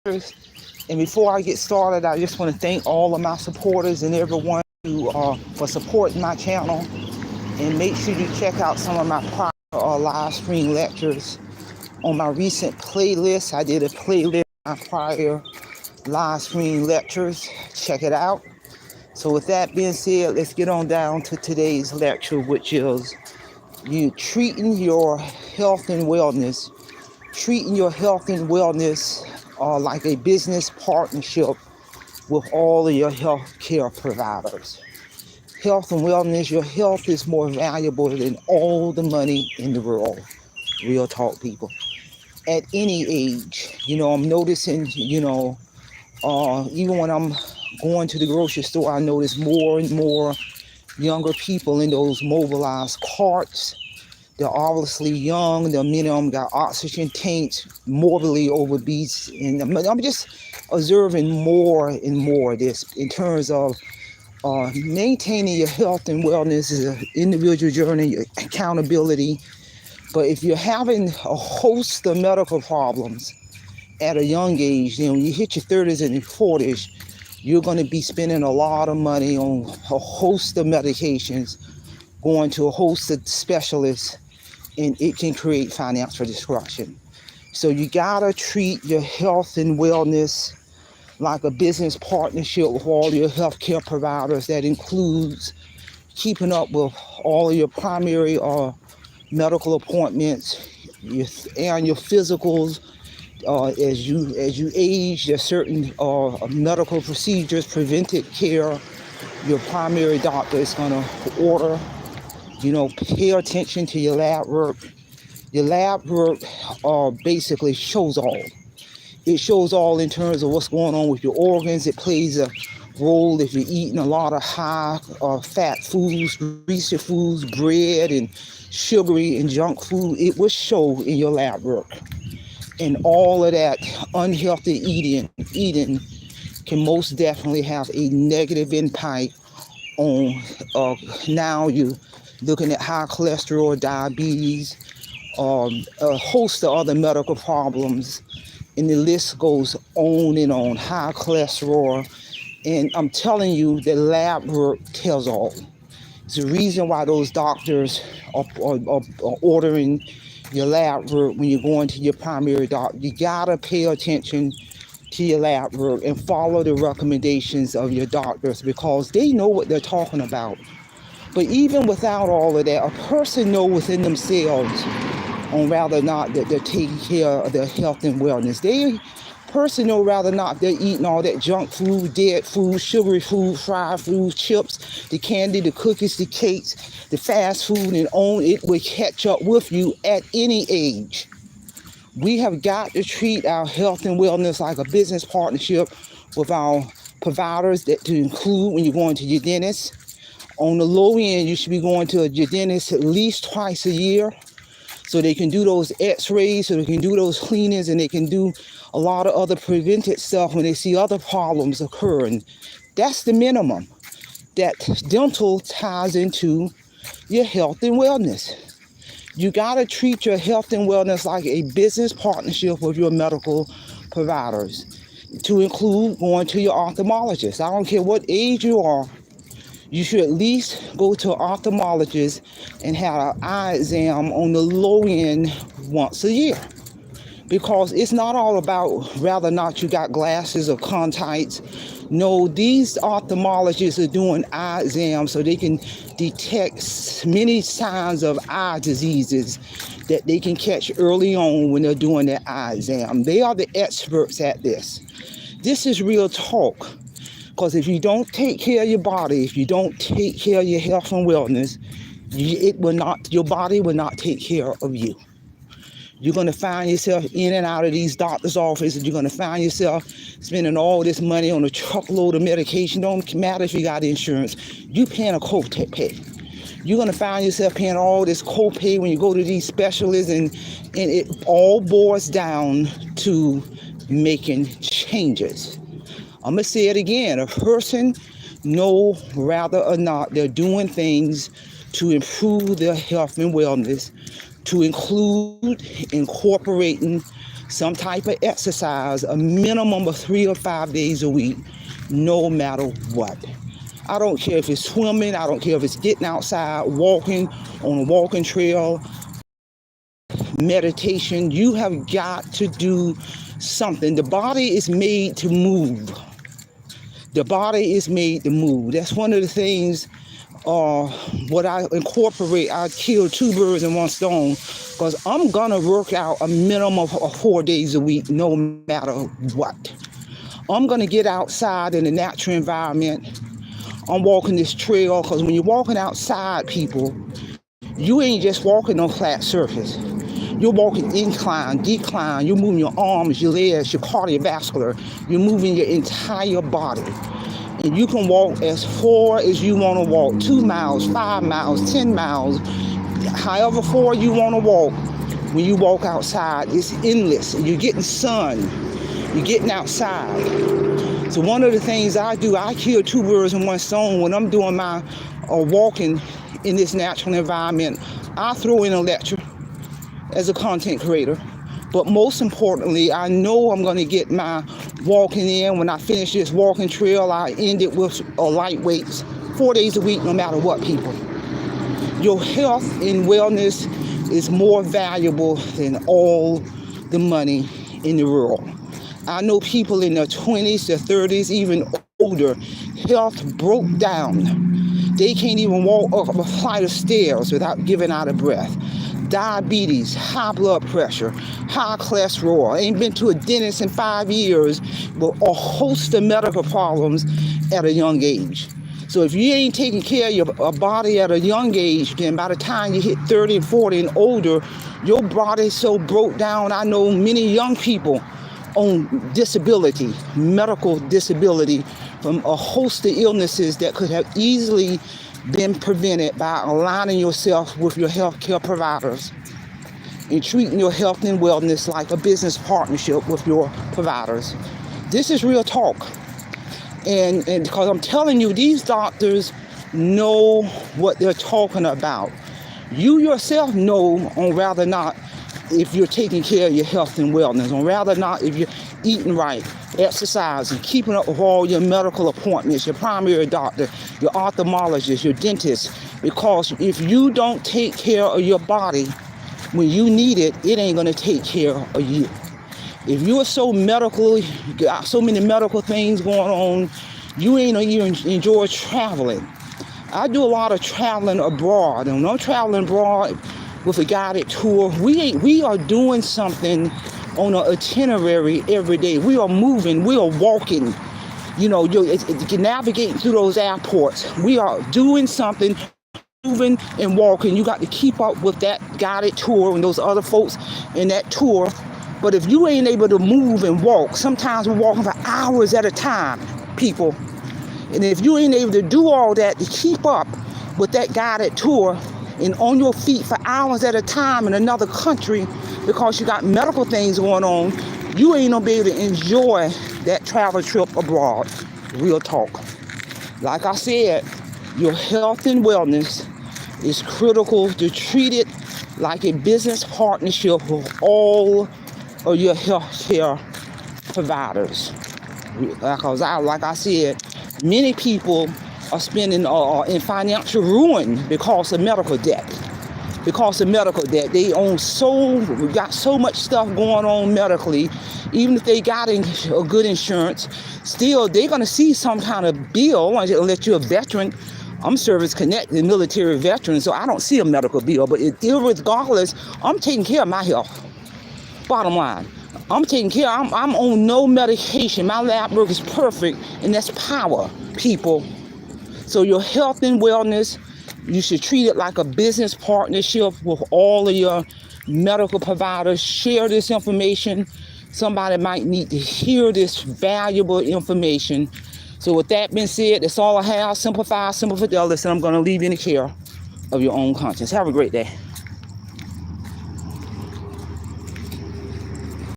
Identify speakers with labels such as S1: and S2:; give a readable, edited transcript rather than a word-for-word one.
S1: And before I get started, I just want to thank all of my supporters and everyone who for supporting my channel. And make sure you check out some of my prior live stream lectures on my recent playlist. I did a playlist of my prior live stream lectures. Check it out. So with that being said, let's get on down to today's lecture, which is you treating your health and wellness. Treating your health and wellness like a business partnership with all of your health care providers. Health and wellness, your health is more valuable than all the money in the world. Real talk, people. At any age, I'm noticing, even when I'm going to the grocery store, I notice more and more younger people in those mobilized carts. They're obviously young. Many of them got oxygen tanks, morbidly obese. And I'm just observing more and more of this in terms of maintaining your health and wellness is an individual journey, accountability. But if you're having a host of medical problems at a young age, when you hit your 30s and your 40s, you're going to be spending a lot of money on a host of medications, going to a host of specialists, and it can create financial destruction. So you gotta treat your health and wellness like a business partnership with all your healthcare providers. That includes keeping up with all of your primary medical appointments, your physicals. As you age, there's certain medical procedures, preventive care. Your primary doctor is gonna order. Pay attention to your lab work. Your lab work basically shows all. It shows all in terms of what's going on with your organs. It plays a role if you're eating a lot of high fat foods, greasy foods, bread and sugary and junk food. It will show in your lab work. And all of that unhealthy eating can most definitely have a negative impact on now you looking at high cholesterol, diabetes, a host of other medical problems, and the list goes on and on. High cholesterol, and I'm telling you, the lab work tells all. It's the reason why those doctors are ordering your lab work when you're going to your primary doctor. You gotta pay attention to your lab work and follow the recommendations of your doctors because they know what they're talking about. But even without all of that, a person knows within themselves on whether or not that they're taking care of their health and wellness. Person know whether or not they're eating all that junk food, dead food, sugary food, fried food, chips, the candy, the cookies, the cakes, the fast food, and on it will catch up with you at any age. We have got to treat our health and wellness like a business partnership with our providers, that to include when you're going to your dentist. On the low end, you should be going to your dentist at least twice a year so they can do those x-rays, so they can do those cleanings, and they can do a lot of other preventive stuff when they see other problems occurring. That's the minimum. That dental ties into your health and wellness. You got to treat your health and wellness like a business partnership with your medical providers, to include going to your ophthalmologist. I don't care what age you are. You should at least go to an ophthalmologist and have an eye exam on the low end once a year. Because it's not all about whether or not you got glasses or contacts. No, these ophthalmologists are doing eye exams so they can detect many signs of eye diseases that they can catch early on when they're doing their eye exam. They are the experts at this. This is real talk. Because if you don't take care of your body, if you don't take care of your health and wellness, your body will not take care of you. You're going to find yourself in and out of these doctor's offices. You're going to find yourself spending all this money on a truckload of medication. Don't matter if you got insurance. You paying a copay. You're going to find yourself paying all this copay when you go to these specialists, and it all boils down to making changes. I'm going to say it again. A person know whether or not they're doing things to improve their health and wellness, to include incorporating some type of exercise, a minimum of 3 or 5 days a week, no matter what. I don't care if it's swimming, I don't care if it's getting outside, walking on a walking trail, meditation. You have got to do something. The body is made to move. The body is made to move. That's one of the things what I incorporate. I kill 2 birds in 1 stone, because I'm gonna work out a minimum of 4 days a week, no matter what. I'm gonna get outside in the natural environment. I'm walking this trail, because when you're walking outside, people, you ain't just walking on flat surface. You're walking incline, decline. You're moving your arms, your legs, your cardiovascular. You're moving your entire body. And you can walk as far as you want to walk, 2 miles, 5 miles, 10 miles, however far you want to walk. When you walk outside, it's endless. You're getting sun. You're getting outside. So one of the things I do, I kill 2 birds in 1 stone when I'm doing my walking in this natural environment. I throw in a lecture as a content creator. But most importantly, I know I'm going to get my walking in. When I finish this walking trail, I end it with light weights, 4 days a week, no matter what, people. Your health and wellness is more valuable than all the money in the world. I know people in their 20s, their 30s, even older, health broke down. They can't even walk up a flight of stairs without giving out of breath. Diabetes, high blood pressure, high cholesterol, ain't been to a dentist in 5 years, but a host of medical problems at a young age. So if you ain't taking care of your body at a young age, then by the time you hit 30 and 40 and older, your body's so broke down. I know many young people on disability, medical disability, from a host of illnesses that could have easily been prevented by aligning yourself with your healthcare providers and treating your health and wellness like a business partnership with your providers. This is real talk. And because I'm telling you, these doctors know what they're talking about. You yourself know on rather not if you're taking care of your health and wellness, on rather not if you're eating right, exercising, keeping up with all your medical appointments, your primary doctor, your ophthalmologist, your dentist. Because if you don't take care of your body when you need it, it ain't gonna take care of you. If you're so medically, got so many medical things going on, you ain't even enjoy traveling. I do a lot of traveling abroad, and when I'm traveling abroad with a guided tour, we are doing something on an itinerary every day. We are moving, we are walking, you're navigating through those airports. We are doing something, moving and walking. You got to keep up with that guided tour and those other folks in that tour. But if you ain't able to move and walk, sometimes we're walking for hours at a time, people. And if you ain't able to do all that to keep up with that guided tour and on your feet for hours at a time in another country because you got medical things going on, you ain't gonna be able to enjoy that travel trip abroad. Real talk. Like I said, your health and wellness is critical to treat it like a business partnership with all of your healthcare providers. Because like I said, many people are spending in financial ruin because of medical debt. Because of medical debt, they got so much stuff going on medically. Even if they got a good insurance, still they're gonna see some kind of bill unless you're a veteran. I'm service connected, military veteran, so I don't see a medical bill. But regardless, I'm taking care of my health. Bottom line, I'm taking care. I'm on no medication. My lab work is perfect, and that's power, people. So your health and wellness, you should treat it like a business partnership with all of your medical providers. Share this information. Somebody might need to hear this valuable information. So with that being said, that's all I have. Simplify, simple fidelity, and I'm going to leave you in the care of your own conscience. Have a great day.